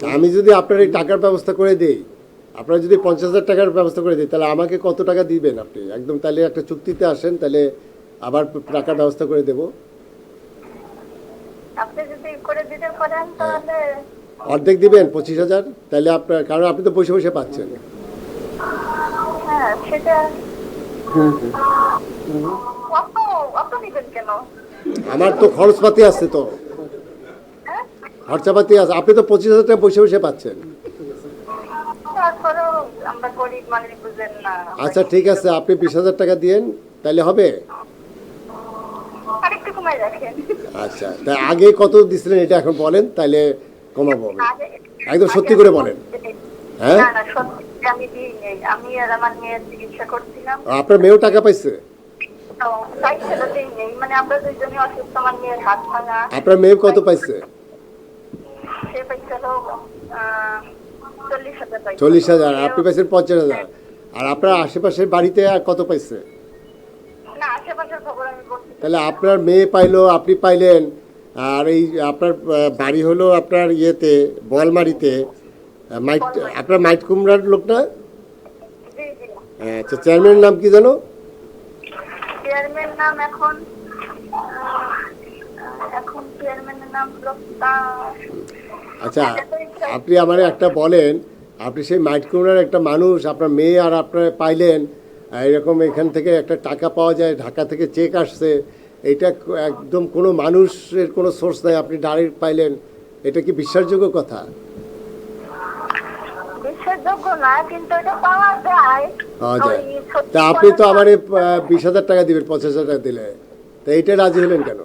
আমি যদি আপনার এই টাকার ব্যবস্থা করে দিই, আপনার যদি 50,000 টাকার ব্যবস্থা করে দিই, তাহলে আমাকে কত টাকা দিবেন আপনি? একদম তাহলে একটা চুক্তিতে আসেন, তাহলে আবার টাকার ব্যবস্থা করে দেব। আপনি যদি করে দিতে পারেন হ্যাঁ, তাহলে অর্ধেক দিবেন 25,000, তাহলে আপনার, কারণ আপনি তো বসে বসে পাচ্ছেন। হ্যাঁ সেটা হুম। অত অত নিবেন কেন? আমার তো খরচপাতি আছে, তো হ্যাঁ খরচাপাতি আছে। আপনি তো 25,000 টাকা বসে বসে পাচ্ছেন। তারপরেও আমরা গরিব মানুষ বুঝেন না। আচ্ছা ঠিক আছে, আপনি 20,000 টাকা দিয়েন, তাহলে হবে। আরেকটু কমাই রাখেন। আচ্ছা, তা আগে কত দিছিলেন এটা এখন বলেন, তাহলে কমাবো আমি। আগে- একদম সত্যি আগে করে আমি বলেন। বলতে- হ্যাঁ, না না সত্যি আমি দিই নেই। আমি আর আমার মেয়ের চিকিৎসা করছিলাম, আপনার মেয়েও টাকা পাইছে? তো তাই সেটা দিই নেই। মানে আমরা দুইজনই অসুস্থ, আমার মেয়ের হাত ভাঙা। আপনার মেয়ে কত পাইছে? সে পাইছিল 40,000 পাইছিল। 40,000, আপনি পাইছেন 50,000। আর আপনার আশেপাশের বাড়িতে আর কত পাইছে? না আশেপাশের খবর আমি বলছি। তাহলে আপনার মেয়ে পাইলো, আপনি পাইলেন। আর এই আপনার বাড়ি হলো আপনার ইয়েতে, বলমারিতে, মাইট, আপনার মাইট কুমড়ার লোক না? জি জি। আচ্ছা, চেয়ারম্যানের নাম কি জানো? চেয়ারম্যান নাম এখন চেয়ারম্যানের নাম আচ্ছা, আপনি আমার একটা বলেন, আপনি সেই মাইট কুমড়ার একটা মানুষ, আপনার মেয়ে আর আপনার পাইলেন, এরকম এখান থেকে একটা টাকা পাওয়া যায়, ঢাকা থেকে চেক আসছে, এটা একদম কোনো মানুষের কোনো সোর্স নাই, আপনি ডাইরেক্ট পাইলেন, এটা কি বিশ্বাসযোগ্য কথা? বিশ্বাসযোগ্য না, কিন্তু এটা পাওয়া যায়। পাওয়া যায়। ওই সত্যি তা আপনি তো কথা- আমার 20,000 টাকা দিবেন 50,000 টাকা দিলে, তা এইটা রাজি হলেন কেন?